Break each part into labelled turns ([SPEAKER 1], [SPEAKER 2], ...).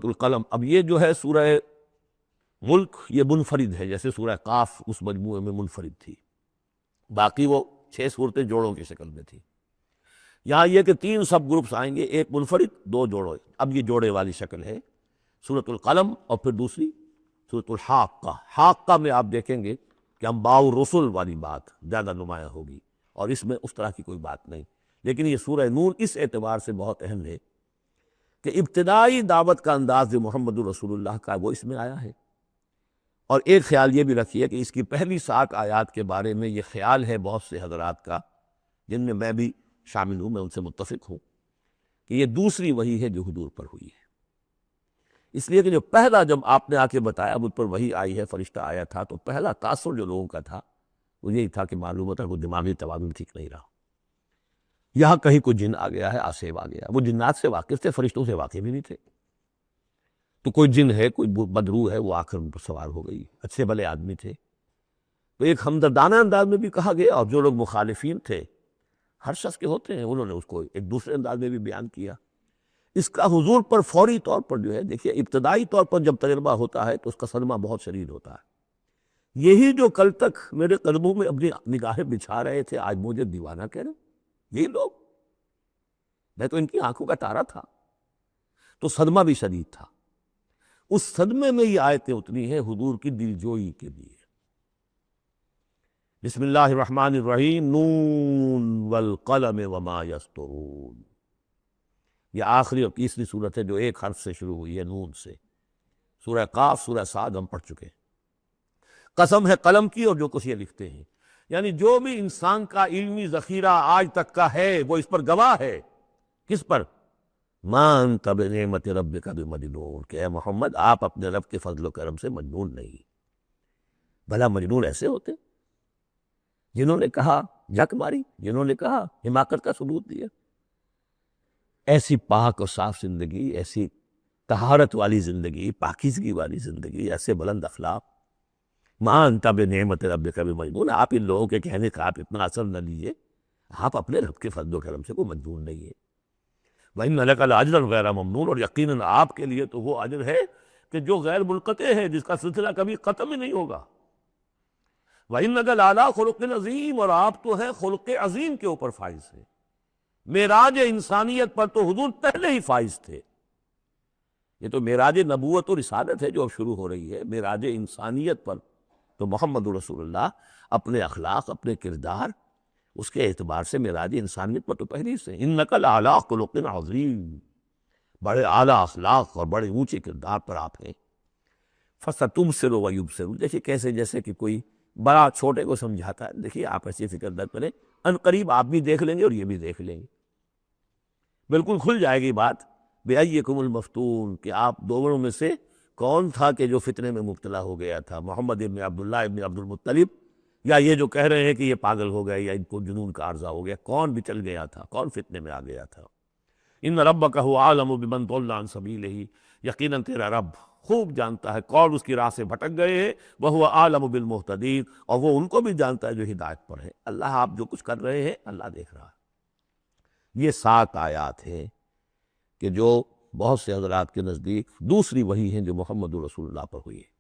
[SPEAKER 1] سورۃ القلم. اب یہ جو ہے سورہ ملک یہ منفرد ہے، جیسے سورہ قاف اس مجموعے میں منفرد تھی، باقی وہ 6 صورتیں جوڑوں کی شکل میں تھی. یہاں یہ کہ 3 سب گروپس آئیں گے، ایک منفرد 2 جوڑے. اب یہ جوڑے والی شکل ہے سورۃ القلم، اور پھر دوسری سورۃ الحاقہ. حاقہ میں آپ دیکھیں گے کہ انباء الرسل والی بات زیادہ نمایاں ہوگی، اور اس میں اس طرح کی کوئی بات نہیں. لیکن یہ سورہ نون اس اعتبار سے بہت اہم ہے کہ ابتدائی دعوت کا انداز جو محمد رسول اللہ کا وہ اس میں آیا ہے. اور ایک خیال یہ بھی رکھیے کہ اس کی پہلی 7 آیات کے بارے میں یہ خیال ہے بہت سے حضرات کا، جن میں میں بھی شامل ہوں، میں ان سے متفق ہوں، کہ یہ دوسری وحی ہے جو حضور پر ہوئی ہے. اس لیے کہ جو پہلا جب آپ نے آ کے بتایا مجھ پر وحی آئی ہے، فرشتہ آیا تھا، تو پہلا تاثر جو لوگوں کا تھا وہ یہی تھا کہ معلوم ہوتا ہے وہ دماغی توازن ٹھیک نہیں رہا. یہاں کہیں کوئی جن آ گیا ہے، آصف آ گیا. وہ جنات سے واقف تھے، فرشتوں سے واقف بھی نہیں تھے. تو کوئی جن ہے، کوئی بدروح ہے، وہ آ کر ان پر سوار ہو گئی. اچھے بھلے آدمی تھے. تو ایک ہمدردانہ انداز میں بھی کہا گیا، اور جو لوگ مخالفین تھے، ہر شخص کے ہوتے ہیں، انہوں نے اس کو ایک دوسرے انداز میں بھی بیان کیا. اس کا حضور پر فوری طور پر جو ہے، دیکھیے ابتدائی طور پر جب تجربہ ہوتا ہے تو اس کا صدمہ بہت شدید ہوتا ہے. یہی جو کل تک میرے قدموں میں اپنی نگاہیں بچھا رہے تھے، آج مجھے دیوانہ کہہ رہے ہیں. یہی لوگ، میں تو ان کی آنکھوں کا تارا تھا. تو صدمہ بھی شدید تھا. اس صدمے میں یہ آیتیں اتری ہیں حضور کی دلجوئی کے لیے. بسم اللہ الرحمن الرحیم، نون والقلم وما یسطرون. یہ آخری اور تیسری صورت ہے جو ایک حرف سے شروع ہوئی ہے، نون سے. سورہ قاف، سورہ صاد ہم پڑھ چکے ہیں. قسم ہے قلم کی اور جو کچھ یہ لکھتے ہیں. یعنی جو بھی انسان کا علمی ذخیرہ آج تک کا ہے وہ اس پر گواہ ہے. کس پر؟ ما انت بنعمت ربک بمجنون، کہ اے محمد آپ اپنے رب کے فضل و کرم سے مجنون نہیں. بھلا مجنون ایسے ہوتے جنہوں نے کہا جک ماری، جنہوں نے کہا حماقت کا ثبوت دیا. ایسی پاک اور صاف زندگی، ایسی طہارت والی زندگی، پاکیزگی والی زندگی، ایسے بلند اخلاق. ما انت بنعمت ربک بمجنون. آپ ان لوگوں کے کہنے کا آپ اتنا اثر نہ لیجیے، آپ اپنے رب کے فضل و کرم سے کوئی مجنون نہیں ہے. وَإِنَّ لَكَ لَأَجْرًا غَيْرَ مَمْنُونٍ، اور یقیناً آپ کے لیے تو وہ اجر ہے کہ جو غیر منقطع ہے، جس کا سلسلہ کبھی ختم ہی نہیں ہوگا. وَإِنَّكَ لَعَلَىٰ خُلُقٍ عَظِيمٍ، اور آپ تو ہے خلق عظیم کے اوپر فائز ہیں. معراج انسانیت پر تو حضور پہلے ہی فائز تھے. یہ تو معراج نبوت و رسالت ہے جو اب شروع ہو رہی ہے. معراج انسانیت پر تو محمد رسول اللہ اپنے اخلاق، اپنے کردار، اس کے اعتبار سے معراج انسانیت پر تو پہلے سے. اِنَّكَ لَعَلَىٰ خُلُقٍ عَظِيمٍ، بڑے اعلیٰ اخلاق اور بڑے اونچے کردار پر آپ ہیں. فَسَتُبْصِرُ وَيُبْصِرُونَ، دیکھیے کیسے جیسے کہ کوئی بڑا چھوٹے کو سمجھاتا ہے. دیکھیے آپ ایسی فکر نہ کریں، ان قریب آپ بھی دیکھ لیں گے اور یہ بھی دیکھ لیں گے. بالکل کھل جائے گی بات. بِأَيِّكُمُ الْمَفْتُونُ، کہ آپ دونوں میں سے کون تھا کہ جو فتنے میں مبتلا ہو گیا تھا، محمد ابن عبداللہ ابن عبد المطلب، یا یہ جو کہہ رہے ہیں کہ یہ پاگل ہو گئے یا ان کو جنون کا عارضہ ہو گیا. کون بچل گیا تھا، کون فتنے میں آ گیا تھا؟ ان ربک هو اعلم بمن ضل عن سبیلہ، یقیناً تیرا رب خوب جانتا ہے کون اس کی راہ سے بھٹک گئے ہیں. وہو اعلم بالمہتدین، اور وہ ان کو بھی جانتا ہے جو ہدایت پر ہے. اللہ آپ جو کچھ کر رہے ہیں اللہ دیکھ رہا ہے. یہ 7 آیات ہیں کہ جو بہت سے حضرات کے نزدیک دوسری وحی ہیں جو محمد رسول اللہ پر ہوئی ہے.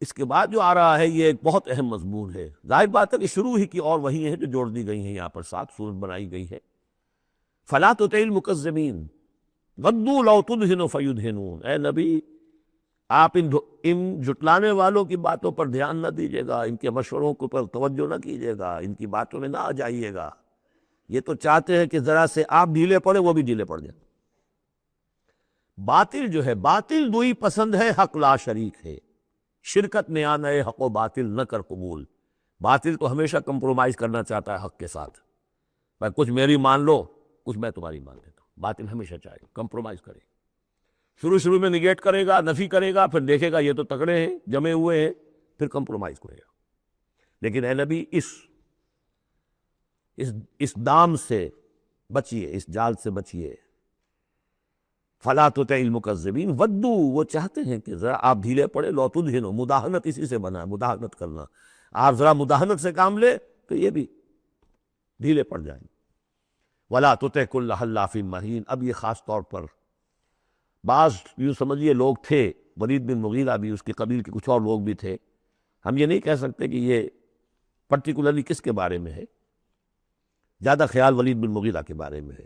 [SPEAKER 1] اس کے بعد جو آ رہا ہے یہ ایک بہت اہم مضمون ہے. ظاہر بات ہے کہ شروع ہی کی اور وحی ہیں جو جوڑ دی گئی ہیں. یہاں پر 7 صورت بنائی گئی ہے. فَلَا تُطِعِ الْمُكَذِّبِينَ وَدُّوا لَوْ تُدْهِنُ فَيُدْهِنُونَ. اے نبی آپ ان جھٹلانے والوں کی باتوں پر دھیان نہ دیجیے گا، ان کے مشوروں کو پر توجہ نہ کیجیے گا، ان کی باتوں میں نہ آ جائیے گا. یہ تو چاہتے ہیں کہ ذرا سے آپ ڈھیلے پڑے وہ بھی ڈھیلے پڑ جائیں. باطل جو ہے، باطل دوئی پسند ہے، حق لا شریک ہے. شرکت میں آنا ہے، حق و باطل نہ کر قبول. باطل تو ہمیشہ کمپرومائز کرنا چاہتا ہے حق کے ساتھ. بھائی کچھ میری مان لو، کچھ میں تمہاری مان لیتا ہوں. باطل ہمیشہ چاہے گا کمپرومائز کرے. شروع میں نگیٹ کرے گا، نفی کرے گا، پھر دیکھے گا یہ تو تکڑے ہیں، جمے ہوئے ہیں، پھر کمپرومائز کرے گا. لیکن اے نبی اس دام سے بچیے، اس جال سے بچیے. فَلَا تُطِعِ الْمُكَذِّبِينَ وَدُّوا، وہ چاہتے ہیں کہ ذرا آپ ڈھیلے پڑے. لَوْ تُدْهِنُ، مداہنت اسی سے بنا ہے، مداہنت کرنا. آپ ذرا مداہنت سے کام لے تو یہ بھی ڈھیلے پڑ جائیں. وَلَا تُطِعْ كُلَّ حَلَّافٍ مَّهِينٍ، اب یہ خاص طور پر بعض یوں سمجھیے لوگ تھے، ولید بن مغیرہ بھی، اس کے قبیل کے کچھ اور لوگ بھی تھے، ہم یہ نہیں کہہ سکتے کہ یہ پرٹیکولرلی کس کے بارے میں ہے، زیادہ خیال ولید بن مغیرہ کے بارے میں ہے،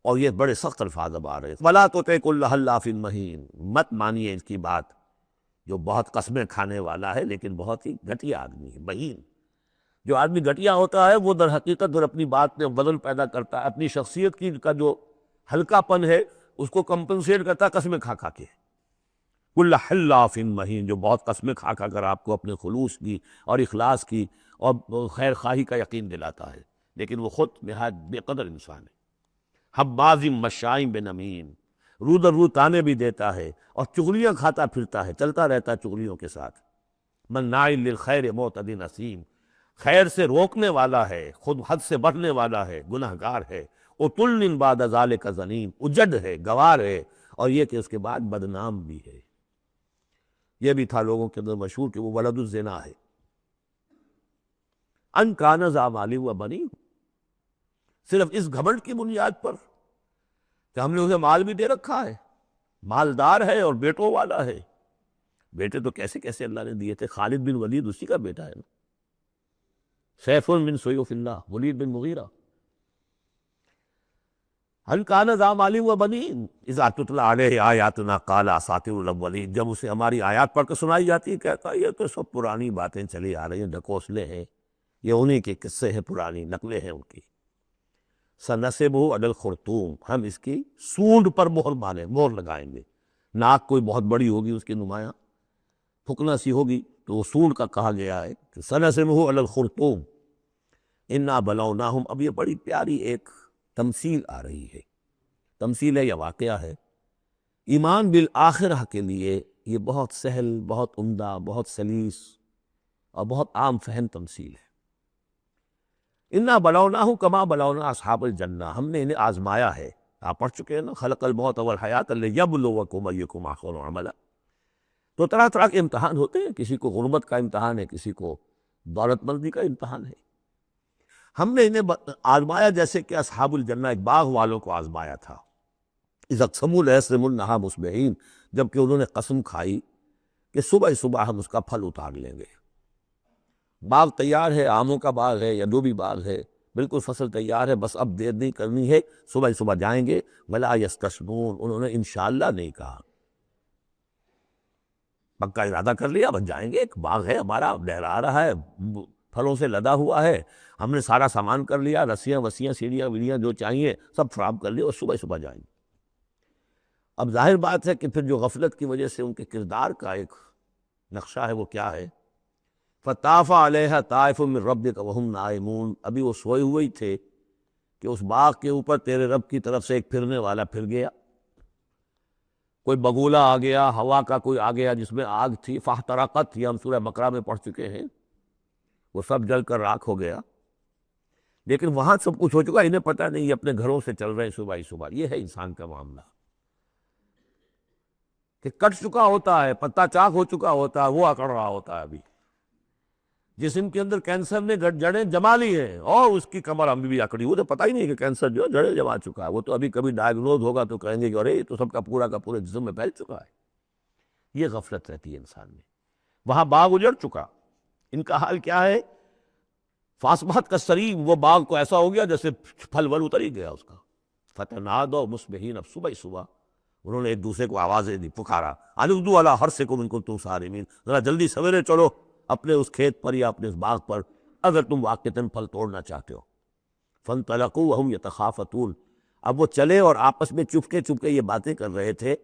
[SPEAKER 1] اور یہ بڑے سخت الفاظ اب آ رہے ہیں۔ وَلَا تُطِعْ كُلَّ حَلَّافٍ مَّہِینٍ، مت مانیے اس کی بات جو بہت قسمیں کھانے والا ہے لیکن بہت ہی گھٹیا آدمی ہے، مہین۔ جو آدمی گھٹیا ہوتا ہے وہ در حقیقت پھر اپنی بات میں وزن پیدا کرتا ہے، اپنی شخصیت کی کا جو ہلکا پن ہے اس کو کمپنسیٹ کرتا ہے قسمیں کھا کھا کے۔ کل حلاف مہین، جو بہت قسمیں کھا کھا کر آپ کو اپنے خلوص کی اور اخلاص کی اور خیر خواہی کا یقین دلاتا ہے، لیکن وہ خود نہایت بے قدر انسان ہے۔ حباز مشاء بنمیم، رو در رو تانے بھی دیتا ہے اور چغلیاں کھاتا پھرتا ہے، چلتا رہتا ہے چغلیوں کے ساتھ۔ مناع للخیر معتد اثیم، خیر سے روکنے والا ہے، خود حد سے بڑھنے والا ہے، گناہ گار ہے۔ عتل بعد ذلک زنیم، اجڑ ہے، گوار ہے، اور یہ کہ اس کے بعد بدنام بھی ہے۔ یہ بھی تھا لوگوں کے اندر مشہور کہ وہ ولد الزنا ہے۔ ان کان ذا مال و بنین، صرف اس گھمنڈ کی بنیاد پر کہ ہم نے اسے مال بھی دے رکھا ہے، مالدار ہے اور بیٹوں والا ہے۔ بیٹے تو کیسے کیسے اللہ نے دیے تھے، خالد بن ولید اسی کا بیٹا ہے نا، سیف من سیوف اللہ، ولید بن مغیرہ۔ ان کان ذا مال و بنین اذا تتلی علیہ آیاتنا قال اساطیر الاولین، جب اسے ہماری آیات پڑھ کر سنائی جاتی ہے کہتا ہے یہ تو سب پرانی باتیں چلی آ رہی ہیں، ڈھکوسلے ہیں، یہ انہی کے قصے ہیں، پرانی نقلیں ہیں ان کی۔ سنسبہ علی الخرطوم، ہم اس کی سونڈ پر مہر لگائیں گے۔ ناک کوئی بہت بڑی ہوگی اس کی نمایاں پھکنا سی ہوگی تو وہ سونڈ کا کہا گیا ہے کہ سنسبہ علی الخرطوم انا بلوناہم۔ اب یہ بڑی پیاری ایک تمثیل آ رہی ہے، تمثیل ہے یا واقعہ ہے۔ ایمان بالآخرہ کے لیے یہ بہت سہل، بہت عمدہ، بہت سلیس اور بہت عام فہم تمثیل ہے۔ انا بلوناہم کما بلونا اصحاب الجنہ، ہم نے انہیں آزمایا ہے۔ آپ پڑھ چکے ہیں نا، خلق الموت والحیات لیبلوکم ایکم احسن عملا۔ تو طرح طرح کے امتحان ہوتے ہیں، کسی کو غربت کا امتحان ہے، کسی کو دولت مندی کا امتحان ہے۔ ہم نے انہیں آزمایا جیسے کہ اصحاب الجنہ ایک باغ والوں کو آزمایا تھا۔ اذا اقسموا لیصرموا النہار مصبحین، جبکہ انہوں نے قسم کھائی کہ صبح صبح ہم اس کا پھل اتار لیں گے۔ باغ تیار ہے، آموں کا باغ ہے یا جو بھی باغ ہے، بالکل فصل تیار ہے، بس اب دیر نہیں کرنی ہے، صبح صبح جائیں گے۔ ولا یستثنون، انہوں نے انشاءاللہ نہیں کہا، پکا ارادہ کر لیا بس جائیں گے، ایک باغ ہے ہمارا، لہرا رہا ہے، پھلوں سے لدا ہوا ہے، ہم نے سارا سامان کر لیا، رسیاں وسیاں سیڑھیاں ویڑیاں جو چاہیے سب فراہم کر لیا، اور صبح صبح جائیں گے۔ اب ظاہر بات ہے کہ پھر جو غفلت کی وجہ سے ان کے کردار کا ایک نقشہ ہے وہ کیا ہے؟ فطاف علیہا طائف من ربک وہم نائمون، ابھی وہ سوئے ہوئے ہی تھے کہ اس باغ کے اوپر تیرے رب کی طرف سے ایک پھرنے والا پھر گیا، کوئی بگولا آ گیا، ہوا کا کوئی آ گیا جس میں آگ تھی، فاحترقت، یہ ہم سورہ بقرہ میں پڑھ چکے ہیں، وہ سب جل کر راکھ ہو گیا۔ لیکن وہاں سب کچھ ہو چکا، انہیں پتہ نہیں، یہ اپنے گھروں سے چل رہے ہیں صبح ہی صبح۔ یہ ہے انسان کا معاملہ کہ کٹ چکا ہوتا ہے، پتا چاک ہو چکا ہوتا ہے، وہ اکڑ رہا ہوتا ہے۔ ابھی جسم کے اندر کینسر نے جڑیں جما لی ہیں اور اس کی کمر ابھی بھی اکڑی، وہ تو پتہ ہی نہیں کہ کینسر جو ہے جڑیں جما چکا ہے، وہ تو ابھی کبھی ڈائیگنوز ہوگا تو کہیں گے کہ ارے یہ تو سب کا پورے جسم میں پھیل چکا ہے۔ یہ غفلت رہتی ہے انسان میں۔ وہاں باغ اجڑ چکا، ان کا حال کیا ہے؟ فاصبحت کالصریم، وہ باغ کو ایسا ہو گیا جیسے پھل ول اتر ہی گیا اس کا۔ فتنادوا مصبحین، اب صبح صبح انہوں نے ایک دوسرے کو آوازیں دی، پکارا، ان اغدوا علی حرثکم ان کنتم صارمین، ذرا جلدی سویرے چلو اپنے اس کھیت پر یا اپنے اس باغ پر اگر تم واقعتاً پھل توڑنا چاہتے ہو۔ فانطلقوا وہم یتخافتون، اب وہ چلے اور آپس میں چپکے چپکے یہ باتیں کر رہے تھے،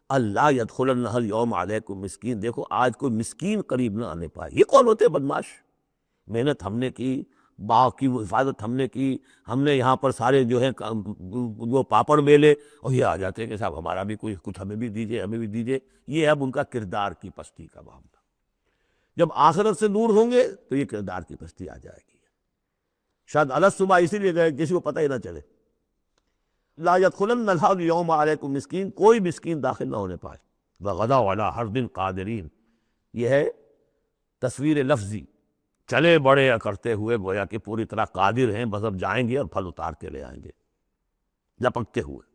[SPEAKER 1] اللہ یدخلنہ اليوم علیکم مسکین، دیکھو آج کوئی مسکین قریب نہ آنے پائے۔ یہ کون ہوتے بدماش؟ محنت ہم نے کی، باغ کی حفاظت ہم نے کی، ہم نے یہاں پر سارے جو ہیں وہ پاپڑ میلے، اور یہ آ جاتے ہیں کہ صاحب ہمارا بھی کوئی کچھ ہمیں بھی دیجئے، ہمیں بھی دیجئے۔ یہ اب ان کا کردار کی پستی کا معاملہ۔ جب آخرت سے دور ہوں گے تو یہ کردار کی پستی آ جائے گی۔ شاید الصبح اسی لیے گئے کسی کو پتہ ہی نہ چلے۔ لا يدخلن اليوم علیکم مسکین، کوئی مسکین داخل نہ ہونے پائے۔ وغدوا علی حرد قادرین، یہ ہے تصویر لفظی، چلے بڑے کرتے ہوئے گویا کہ پوری طرح قادر ہیں، بس اب جائیں گے اور پھل اتار کے لے آئیں گے لپکتے ہوئے۔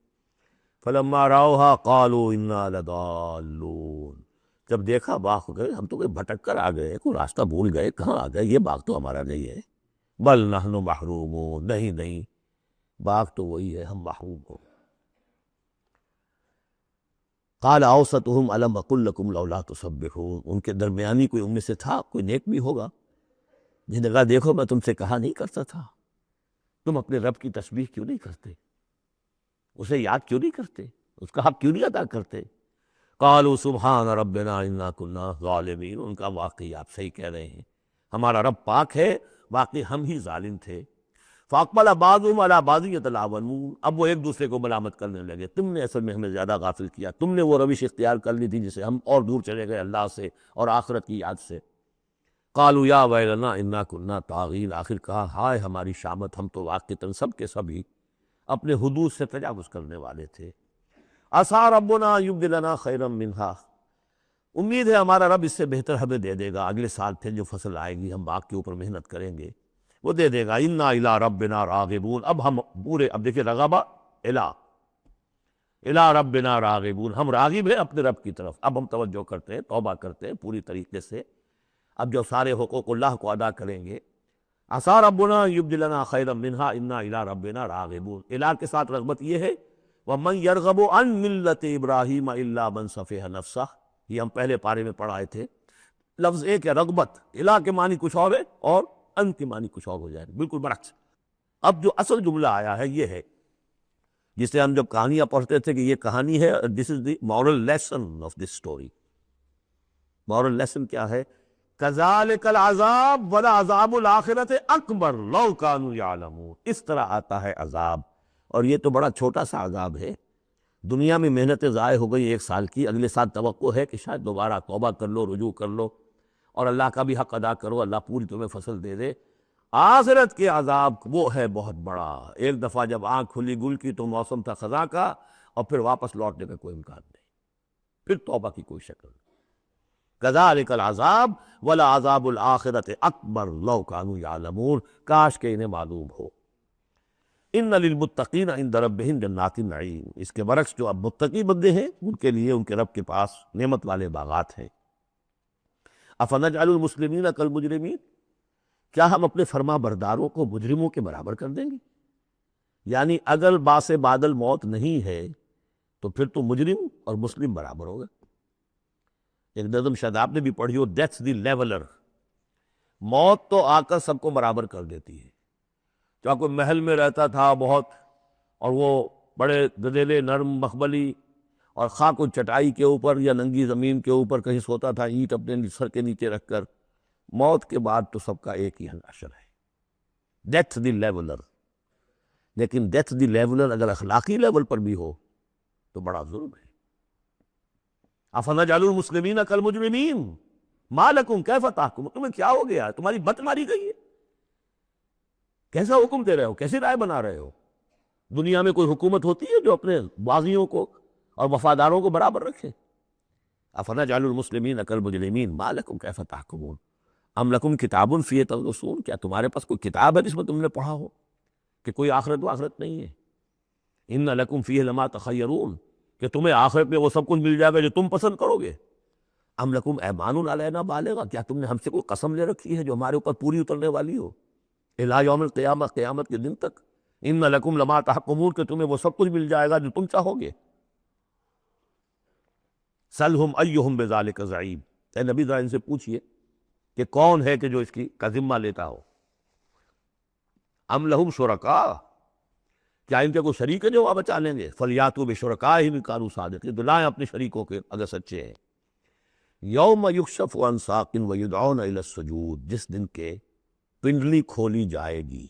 [SPEAKER 1] فلما رأوها قالوا انا لضالون، جب دیکھا باغ کو، ہم تو کوئی بھٹک کر آ گئے، کوئی راستہ بھول گئے، کہاں آ گئے، یہ باغ تو ہمارا نہیں ہے، بل نحن محرومون، نہیں نہیں، باغ تو وہی ہے، ہم محروم ہو۔ قال اوسطهم الم اقل لكم لولا تسبحون، ان کے درمیانی کوئی ان میں سے تھا، کوئی نیک بھی ہوگا، جس نے کہا دیکھو میں تم سے کہا نہیں کرتا تھا، تم اپنے رب کی تسبیح کیوں نہیں کرتے، اسے یاد کیوں نہیں کرتے، اس کا حق کیوں نہیں ادا کرتے؟ قالوا سبحان ربنا انا كنا ظالمین، ان کا واقعی آپ صحیح کہہ رہے ہیں، ہمارا رب پاک ہے، واقعی ہم ہی ظالم تھے۔ فاقبل بعضهم على بعض يتلاومون، اب وہ ایک دوسرے کو ملامت کرنے لگے، تم نے اصل میں ہمیں زیادہ غافل کیا، تم نے وہ روش اختیار کر لی تھی جسے ہم اور دور چلے گئے اللہ سے اور آخرت کی یاد سے۔ قالوا یا ویلنا انا كنا طاغین، آخر کہا ہائے ہماری شامت، ہم تو واقعتاً سب کے سبھی اپنے حدود سے تجاوز کرنے والے تھے۔ عسیٰ ربنا یبدلنا خیرا منہا، امید ہے ہمارا رب اس سے بہتر ہمیں دے دے گا، اگلے سال پھر جو فصل آئے گی ہم باغ کے اوپر محنت کریں گے وہ دے دے گا۔ انا الی ربنا راغبون، اب ہم پورے، اب دیکھیں رغبہ الی ربنا راغبون، ہم راغب ہیں اپنے رب کی طرف، اب ہم توجہ کرتے ہیں، توبہ کرتے ہیں پوری طریقے سے، اب جو سارے حقوق اللہ کو ادا کریں گے۔ عسیٰ ربنا یبدلنا خیرا منہا انا الی ربنا راغبون، الی کے ساتھ رغبت یہ ہے وَمَنْ يَرْغَبُ عَنْ مِلَّةِ إِبْرَاهِيمَ إِلَّا مَنْ صَفِحَ نَفْسَهُ، یہ ہم پہلے پارے میں پڑھائے تھے، لفظ ایک ہے رغبت، الا کے معنی کچھ اور ہے اور ان کے معنی کچھ اور ہو جائے، بالکل برعکس۔ اب جو اصل جملہ آیا ہے یہ ہے جسے ہم جب کہانیاں پڑھتے تھے کہ یہ کہانی ہے، this is the moral lesson of this story. Moral lesson کیا ہے؟ کذالک العذاب ولعذاب الآخرۃ اکبر لو کانوا یعلمون، اس طرح آتا ہے عذاب، اور یہ تو بڑا چھوٹا سا عذاب ہے، دنیا میں محنتیں ضائع ہو گئی ایک سال کی، اگلے سال توقع ہے کہ شاید دوبارہ توبہ کر لو، رجوع کر لو اور اللہ کا بھی حق ادا کرو، اللہ پوری تمہیں فصل دے دے۔ آخرت کے عذاب وہ ہے بہت بڑا، ایک دفعہ جب آنکھ کھلی گل کی تو موسم تھا خزاں کا، اور پھر واپس لوٹنے کا کوئی امکان نہیں، پھر توبہ کی کوئی شکل نہیں۔ کذالک العذاب ولعذاب الآخرۃ اکبر لو کانوا یعلمون، کاش کہ انہیں معلوم ہو۔ ان للمتقین عند ربہم جنات النعیم، اس کے برعکس جو اب متقی بندے ہیں ان کے لیے ان کے رب کے پاس نعمت والے باغات ہیں۔ افنجعل المسلمین کالمجرمین، کیا ہم اپنے فرما برداروں کو مجرموں کے برابر کر دیں گے؟ یعنی اگر باس بادل موت نہیں ہے تو پھر تو مجرم اور مسلم برابر ہوگا۔ ایک نظم شاید آپ نے بھی پڑھی ہو، ڈیتھس دی لیولر، موت تو آ کر سب کو برابر کر دیتی ہے، چاہے کوئی محل میں رہتا تھا بہت اور وہ بڑے گدیلے نرم مخملی اور خاک و چٹائی کے اوپر یا ننگی زمین کے اوپر کہیں سوتا تھا اینٹ اپنے سر کے نیچے رکھ کر، موت کے بعد تو سب کا ایک ہی حشر ہے، ڈیتھ دی لیولر۔ لیکن ڈیتھ دی لیولر اگر اخلاقی لیول پر بھی ہو تو بڑا ظلم ہے۔ افنجعل المسلمین کالمجرمین ما لکم کیف تحکمون، تمہیں کیا ہو گیا، تمہاری بت ماری گئی ہے، کیسا حکم دے رہے ہو، کیسی رائے بنا رہے ہو؟ دنیا میں کوئی حکومت ہوتی ہے جو اپنے باغیوں کو اور وفاداروں کو برابر رکھے؟ افنجعل المسلمین کالمجرمین ما لکم کیف تحکمون ام لکم کتاب فیہ تدرسون، کیا تمہارے پاس کوئی کتاب ہے جس میں تم نے پڑھا ہو کہ کوئی آخرت و آخرت نہیں ہے؟ ان لکم فیہ لما تخیرون، کہ تمہیں آخرت میں وہ سب کچھ مل جائے گا جو تم پسند کرو گے۔ ام لکم ایمان علینا بالغہ، کیا تم نے ہم سے کوئی قسم لے رکھی ہے جو ہمارے اوپر پوری اترنے والی ہو الی یوم القیامہ، قیامت کے دن تک؟ ان لکم لما تحکمون، کہ تمہیں وہ سب کچھ مل جائے گا جو تم چاہو گے۔ سلہم ایہم بذالک زعیم، اے نبی ذرا ان سے پوچھئے کہ کون ہے کہ جو اس کی کا ذمہ لیتا ہو۔ ام لہم شرکاء، کیا ان کے کوئی شریک ہے جو وہاں بچا لیں گے؟ فلیاتوا بشرکائہم ان کانوا صادقین، تو لائیں اپنے شریکوں کے اگر سچے ہیں۔ یوم یکشف عن ساق ویدعون الی السجود، جس دن کے پنڈلی کھولی جائے گی۔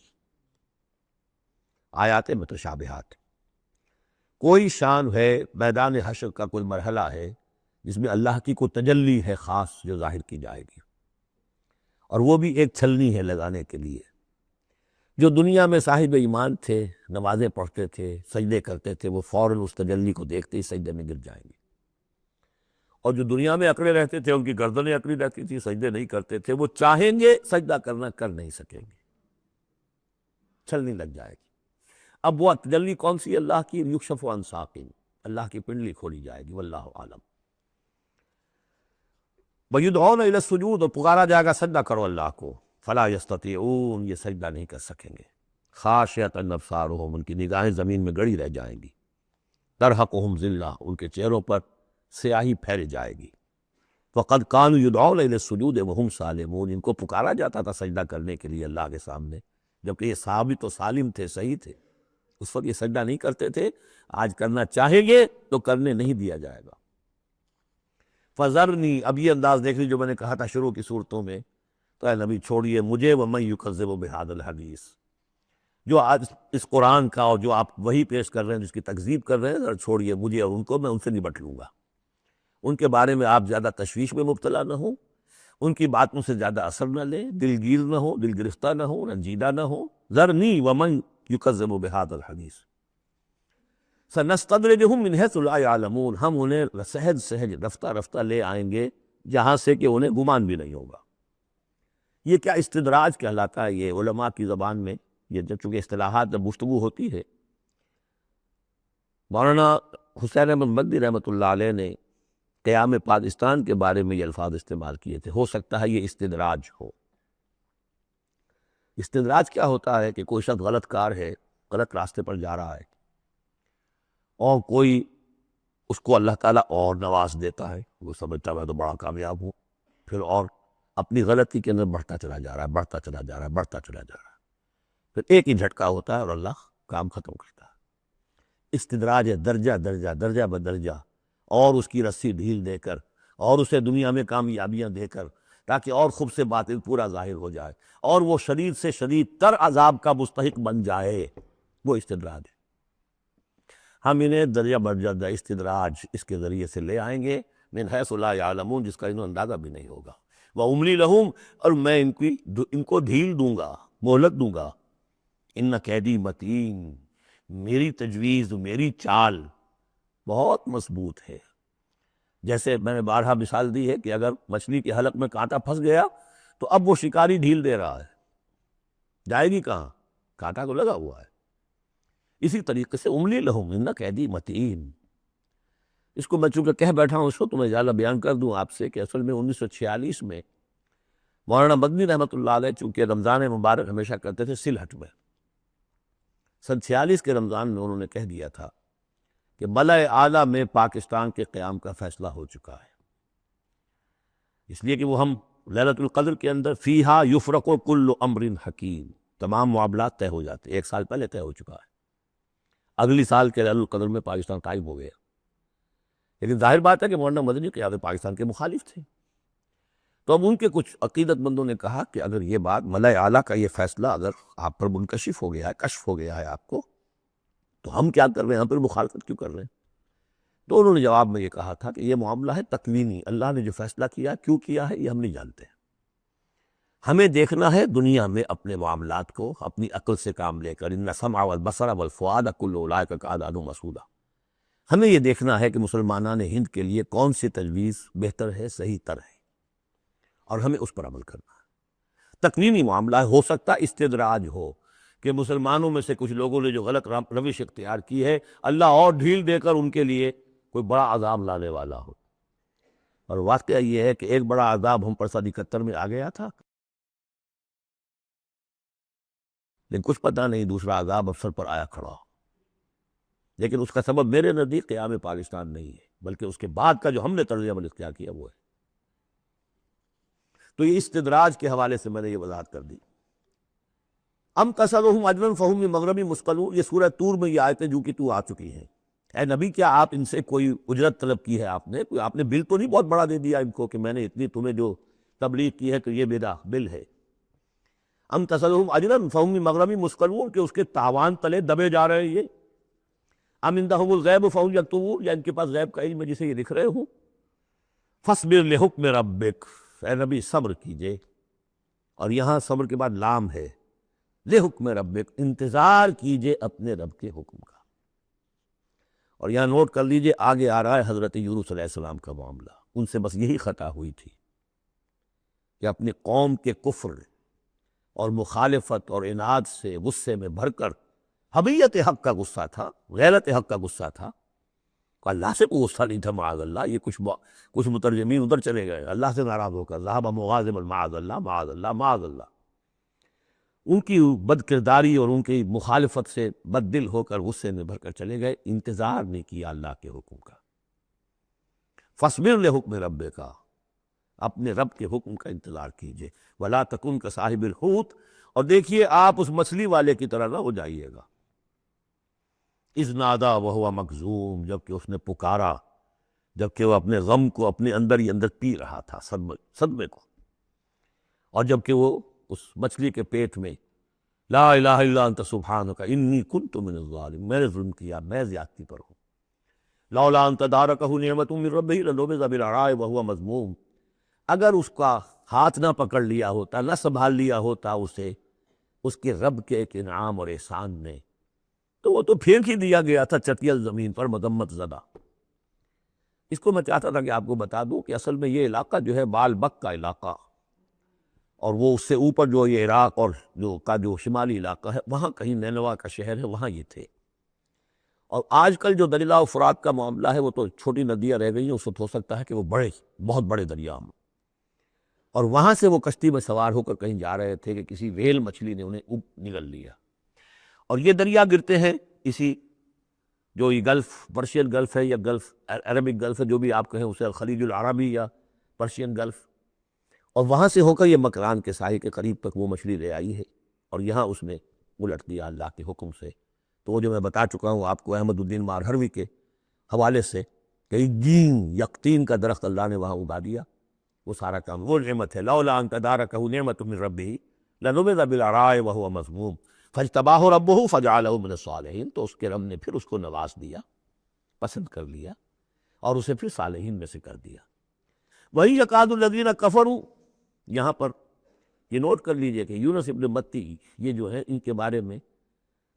[SPEAKER 1] آیات متشابہات، کوئی شان ہے، میدان حشر کا کوئی مرحلہ ہے جس میں اللہ کی کوئی تجلی ہے خاص جو ظاہر کی جائے گی، اور وہ بھی ایک چھلنی ہے لگانے کے لیے۔ جو دنیا میں صاحب ایمان تھے، نمازیں پڑھتے تھے، سجدے کرتے تھے، وہ فوراً اس تجلی کو دیکھتے ہی سجدے میں گر جائیں گے، اور جو دنیا میں اکڑے رہتے تھے ان کی گردنیں اکڑی رہتی تھی، سجدے نہیں کرتے تھے، وہ چاہیں گے سجدہ کرنا کر نہیں سکیں گے، چھلنی لگ جائے گی۔ اب وہ تجلی کون سی اللہ کی؟ یکشف عن ساق، اللہ کی پنڈلی کھولی جائے گی، واللہ عالم۔ وَيُدْعَوْنَ إِلَى السُّجُودِ، اور پکارا جائے گا سجدہ کرو اللہ کو، فَلَا يَسْتَطِيعُونَ، یہ سجدہ نہیں کر سکیں گے۔ خَاشِعَةً أَبْصَارُهُمْ، ان کی نگاہیں زمین میں گڑی رہ جائیں گی۔ ترہقہم ذلہ، ان کے چہروں پر سیاہی پھیل جائے گی۔ وَقَدْ كَانُوا يُدْعَوْنَ إِلَى السُّجُودِ وَهُمْ سَالِمُونَ، ان کو پکارا جاتا تھا سجدہ کرنے کے لیے اللہ کے سامنے، جبکہ یہ ثابت و سالم تھے، صحیح تھے، اس وقت یہ سجدہ نہیں کرتے تھے۔ آج کرنا چاہیں گے تو کرنے نہیں دیا جائے گا۔ فَذَرْنِي، اب یہ انداز دیکھ لیجیے جو میں نے کہا تھا شروع کی صورتوں میں، تو اے نبی چھوڑیے مجھے، وَمَن يُكَذِّبُ بِهَذَا الْحَدِيثِ، جو آج اس قرآن کا اور جو آپ وہی پیش کر رہے ہیں جس کی تکذیب کر رہے ہیں، ذرا چھوڑیے مجھے اور ان کو، میں ان سے نبٹ لوں گا۔ ان کے بارے میں آپ زیادہ تشویش میں مبتلا نہ ہوں، ان کی باتوں سے زیادہ اثر نہ لیں، دلگیر نہ ہو، دل گرفتہ نہ ہو، رنجیدہ نہ ہو۔ ذرنی ومن یکذب بہذا الحدیث سنستدرجہم من حیث لا یعلمون، ہم انہیں سہج سہج رفتہ رفتہ لے آئیں گے جہاں سے کہ انہیں گمان بھی نہیں ہوگا۔ یہ کیا استدراج کہلاتا ہے، یہ علماء کی زبان میں یہ جب چونکہ اصطلاحات جب گفتگو ہوتی ہے۔ مولانا حسین احمد مدنی رحمۃ اللہ علیہ نے قیام پاکستان کے بارے میں یہ الفاظ استعمال کیے تھے، ہو سکتا ہے یہ استدراج ہو۔ استدراج کیا ہوتا ہے کہ کوئی شخص غلط کار ہے، غلط راستے پر جا رہا ہے، اور کوئی اس کو اللہ تعالیٰ اور نواز دیتا ہے، وہ سمجھتا ہے میں تو بڑا کامیاب ہوں، پھر اور اپنی غلطی کے اندر بڑھتا چلا جا رہا ہے، بڑھتا چلا جا رہا ہے، بڑھتا چلا جا رہا ہے، پھر ایک ہی جھٹکا ہوتا ہے اور اللہ کام ختم کرتا ہے۔ استدراج ہے درجہ درجہ، درجہ بدرجہ، اور اس کی رسی ڈھیل دے کر، اور اسے دنیا میں کامیابیاں دے کر، تاکہ اور خوب سے باطل پورا ظاہر ہو جائے، اور وہ شدید سے شدید تر عذاب کا مستحق بن جائے، وہ استدراج ہے۔ ہم انہیں درجہ بدرجہ استدراج اس کے ذریعے سے لے آئیں گے، من حیث لا یعلمون، جس کا انہیں اندازہ بھی نہیں ہوگا۔ وَأُمْلِي لَهُمْ، اور میں ان کو ڈھیل دوں گا، مہلت دوں گا۔ ان کیدی متین، میری تجویز، میری چال بہت مضبوط ہے۔ جیسے میں نے بارہا مثال دی ہے کہ اگر مچھلی کے حلق میں کانٹا پھنس گیا تو اب وہ شکاری ڈھیل دے رہا ہے، جائے گی کہاں، کانٹا تو لگا ہوا ہے۔ اسی طریقے سے املی لہم ان قیدی متین، اس کو میں چونکہ کہہ بیٹھا ہوں، اس کو تو میں اجالہ بیان کر دوں آپ سے کہ اصل میں 1946 میں مولانا مدنی رحمۃ اللہ علیہ چونکہ رمضان مبارک ہمیشہ کرتے تھے سلہٹ میں، سن 46 کے رمضان میں انہوں نے کہہ دیا تھا کہ ملأ اعلیٰ میں پاکستان کے قیام کا فیصلہ ہو چکا ہے، اس لیے کہ وہ ہم لیلۃ القدر کے اندر فیہا یفرق کل امر حکیم، تمام معاملات طے ہو جاتے، ایک سال پہلے طے ہو چکا ہے، اگلی سال کے لیلۃ القدر میں پاکستان قائم ہو گیا۔ لیکن ظاہر بات ہے کہ مولانا مدنی قیادت پاکستان کے مخالف تھے، تو اب ان کے کچھ عقیدت مندوں نے کہا کہ اگر یہ بات ملأ اعلیٰ کا یہ فیصلہ اگر آپ پر منکشف ہو گیا ہے، کشف ہو گیا ہے آپ کو، تو ہم کیا کر رہے ہیں، ہم پھر مخالفت کیوں کر رہے ہیں؟ تو انہوں نے جواب میں یہ کہا تھا کہ یہ معاملہ ہے تکوینی، اللہ نے جو فیصلہ کیا کیوں کیا ہے یہ ہم نہیں جانتے، ہمیں دیکھنا ہے دنیا میں اپنے معاملات کو اپنی عقل سے کام لے کر، ان السمع والبصر والفؤاد کل اولئک کان عنہ مسئولا، ہمیں یہ دیکھنا ہے کہ مسلمانان ہند کے لیے کون سی تجویز بہتر ہے، صحیح تر ہے، اور ہمیں اس پر عمل کرنا ہے۔ تکوینی معاملہ ہے، ہو سکتا استدراج ہو کہ مسلمانوں میں سے کچھ لوگوں نے جو غلط روش اختیار کی ہے، اللہ اور ڈھیل دے کر ان کے لیے کوئی بڑا عذاب لانے والا ہو، اور واقعہ یہ ہے کہ ایک بڑا عذاب ہم پر سن 71 میں آ گیا تھا، لیکن کچھ پتہ نہیں دوسرا عذاب افسر پر آیا کھڑا ہو، لیکن اس کا سبب میرے نزدیک قیام پاکستان نہیں ہے، بلکہ اس کے بعد کا جو ہم نے طرز عمل اختیار کیا وہ ہے۔ تو یہ استدراج کے حوالے سے میں نے یہ وضاحت کر دی۔ ام تصدہم اجرا فہم من مغرم مثقلون، یہ سورہ طور میں یہ آیتیں جو کہ تو آ چکی ہیں۔ اے نبی کیا آپ ان سے کوئی اجرت طلب کی ہے، آپ نے بل تو نہیں بہت بڑا دے دیا ان کو کہ میں نے اتنی تمہیں جو تبلیغ کی ہے تو یہ میرا بل ہے؟ ام تصدہم اجرا فہم من مغرم مثقلون، کہ اس کے تاوان تلے دبے جا رہے ہیں یہ۔ ام عندہم الغیب فہم یکتبون، یا ان کے پاس غیب کا علم ہے جسے یہ لکھ رہے ہوں۔ فاصبر لحکم ربک، اے نبی صبر کیجئے، اور یہاں صبر کے بعد لام ہے، لحکم ربک، انتظار کیجئے اپنے رب کے حکم کا۔ اور یہاں نوٹ کر لیجئے آگے آ رہا ہے حضرت یونس علیہ السلام کا معاملہ، ان سے بس یہی خطا ہوئی تھی کہ اپنی قوم کے کفر اور مخالفت اور عناد سے غصے میں بھر کر، حمیت حق کا غصہ تھا، غیرت حق کا غصہ تھا، اللہ سے کوئی غصہ نہیں تھا معاذ اللہ. یہ کچھ مترجمین ادھر چلے گئے اللہ سے ناراض ہو کر ذهب مغاضبا معاذ اللہ معاذ اللہ معاذ اللہ. ان کی بد کرداری اور ان کی مخالفت سے بد دل ہو کر غصے میں بھر کر چلے گئے، انتظار نہیں کیا اللہ کے حکم کا. فاصبر لحکم ربک، اپنے رب کے حکم کا انتظار کیجیے. ولا تکن کصاحب الحوت، اور دیکھیے آپ اس مچھلی والے کی طرح نہ ہو جائیے گا. اذ نادا وہو مکظوم، جبکہ اس نے پکارا جبکہ وہ اپنے غم کو اپنے اندر ہی اندر پی رہا تھا، صدمے کو. اور جبکہ وہ اس مچھلی کے پیٹ میں لا الہ الا انت سبحانک انی کنت من الظالمین، میں نے ظلم کیا، میں زیادتی پر ہوں. لولا ان تدارکہ نعمت من ربہ لنبذ بالعراء وہو مذموم، اگر اس کا ہاتھ نہ پکڑ لیا ہوتا، نہ سنبھال لیا ہوتا اسے اس کے رب کے ایک انعام اور احسان نے، تو وہ تو پھینک ہی دیا گیا تھا چٹیل زمین پر مذمت زدہ. اس کو میں چاہتا تھا کہ آپ کو بتا دوں کہ اصل میں یہ علاقہ جو ہے بال بک کا علاقہ، اور وہ اس سے اوپر جو یہ عراق اور جو شمالی علاقہ ہے وہاں کہیں نینوا کا شہر ہے، وہاں یہ تھے. اور آج کل جو دریائے فرات کا معاملہ ہے وہ تو چھوٹی ندیاں رہ گئی ہیں، اس وقت ہو سکتا ہے کہ وہ بہت بڑے دریا ہوں. اور وہاں سے وہ کشتی میں سوار ہو کر کہیں جا رہے تھے کہ کسی ویل مچھلی نے انہیں نگل لیا. اور یہ دریا گرتے ہیں اسی جو یہ گلف، پرشین گلف ہے یا گلف عربک گلف ہے، جو بھی آپ کہیں اسے خلیج العربی یا پرشین گلف، اور وہاں سے ہو کر یہ مکران کے ساحل کے قریب تک وہ مچھلی لے آئی ہے، اور یہاں اس نے الٹ دیا اللہ کے حکم سے. تو وہ جو میں بتا چکا ہوں آپ کو احمد الدین مارہروی کے حوالے سے کہ یقطین کا درخت اللہ نے وہاں اگا دیا، وہ سارا کام وہ نعمت ہے. لولا ان تدارکہ نعمت من ربہ لنبذ بالعراء وہو مذموم فاجتباہ ربہ فجعلہ من الصالحین، تو اس کے رب نے پھر اس کو نواز دیا، پسند کر لیا، اور اسے پھر صالحین میں سے کر دیا. وہی یکاد الذین کفروا، یہاں پر یہ نوٹ کر لیجئے کہ یونس ابن متی یہ جو ہے ان کے بارے میں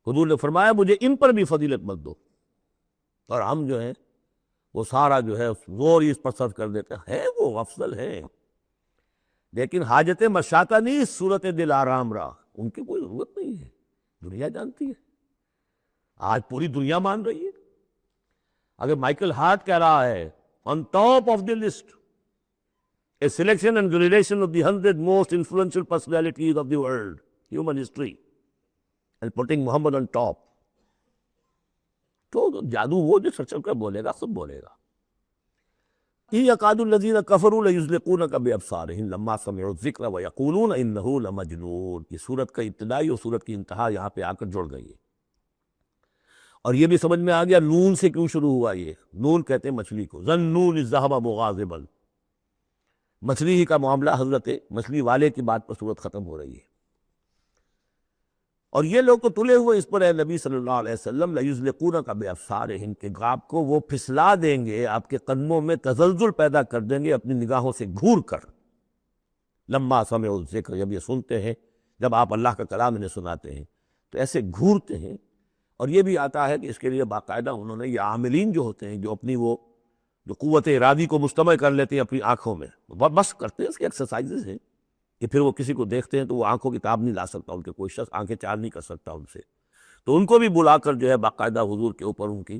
[SPEAKER 1] حضور نے فرمایا مجھے ان پر بھی فضیلت مت دو، اور ہم جو ہے وہ سارا جو ہے زور اس پر صرف کر دیتے ہیں وہ افضل ہے، لیکن حاجت مشاطہ نہیں، صورت دل آرام را ان کی کوئی ضرورت نہیں ہے. دنیا جانتی ہے، آج پوری دنیا مان رہی ہے. اگر مائیکل ہارٹ کہہ رہا ہے on top of the list a selection and gradation of the 100 most influential personalities of the world, human history, and putting Muhammad on top, تو جادو وہ جو سر چل کر بولے گا سب بولے گا. یکاد الذین کفروا لیزلقونک بابصارہم لما سمعوا الذکر ویقولون انہ لمجنون. یہ سورت کا ابتدائی اور سورت کی انتہا یہاں پہ آ کر جڑ گئی ہے. اور یہ بھی سمجھ میں آ گیا نون سے کیوں شروع ہوا. یہ نون کہتے ہیں مچھلی کو، ظنون اذ ذہب مغاضبا، مچھلی ہی کا معاملہ، حضرت مچھلی والے کی بات پر صورت ختم ہو رہی ہے. اور یہ لوگ تو تلے ہوئے اس پر اے نبی صلی اللہ علیہ وسلم لیزلقونک بابصارہم، کہ آپ کو وہ پھسلا دیں گے، آپ کے قدموں میں تزلزل پیدا کر دیں گے اپنی نگاہوں سے گھور کر. لما سمعوا الذکر، جب یہ سنتے ہیں، جب آپ اللہ کا کلام انہیں سناتے ہیں تو ایسے گھورتے ہیں. اور یہ بھی آتا ہے کہ اس کے لیے باقاعدہ انہوں نے یہ عاملین جو ہوتے ہیں جو اپنی وہ جو قوت ارادی کو مجتمع کر لیتے ہیں اپنی آنکھوں میں، بس کرتے ہیں، اس کی ایکسرسائزز ہیں کہ پھر وہ کسی کو دیکھتے ہیں تو وہ آنکھوں کی تاب نہیں لا سکتا، ان کے کوئی شخص آنکھیں چار نہیں کر سکتا ان سے. تو ان کو بھی بلا کر جو ہے باقاعدہ حضور کے اوپر ان کی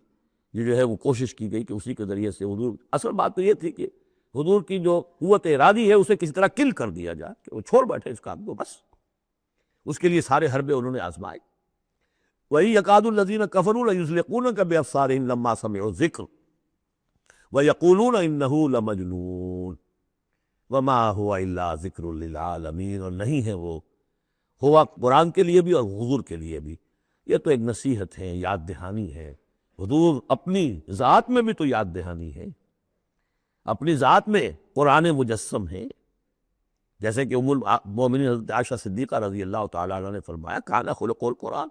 [SPEAKER 1] یہ جو ہے وہ کوشش کی گئی کہ اسی کے ذریعے سے حضور، اصل بات تو یہ تھی کہ حضور کی جو قوت ارادی ہے اسے کسی طرح کل کر دیا جائے کہ وہ چھوڑ بیٹھے اس کام کو. بس اس کے لیے سارے حربے انہوں نے آزمائے. وہی یکاد الذین کفروا لیزلقونک بابصارہم لما سمعوا الذکر ویقولون انہ لمجنون وما هو الا ذکر للعالمین. اور نہیں ہے وہ، ہوا قرآن کے لیے بھی اور حضور کے لیے بھی یہ تو ایک نصیحت ہے، یاد دہانی ہے. حضور اپنی ذات میں بھی تو یاد دہانی ہے، اپنی ذات میں قرآن مجسم ہے. جیسے کہ ام المؤمنین حضرت عائشہ صدیقہ رضی اللہ تعالیٰ عنہ نے فرمایا کان خلق القرآن،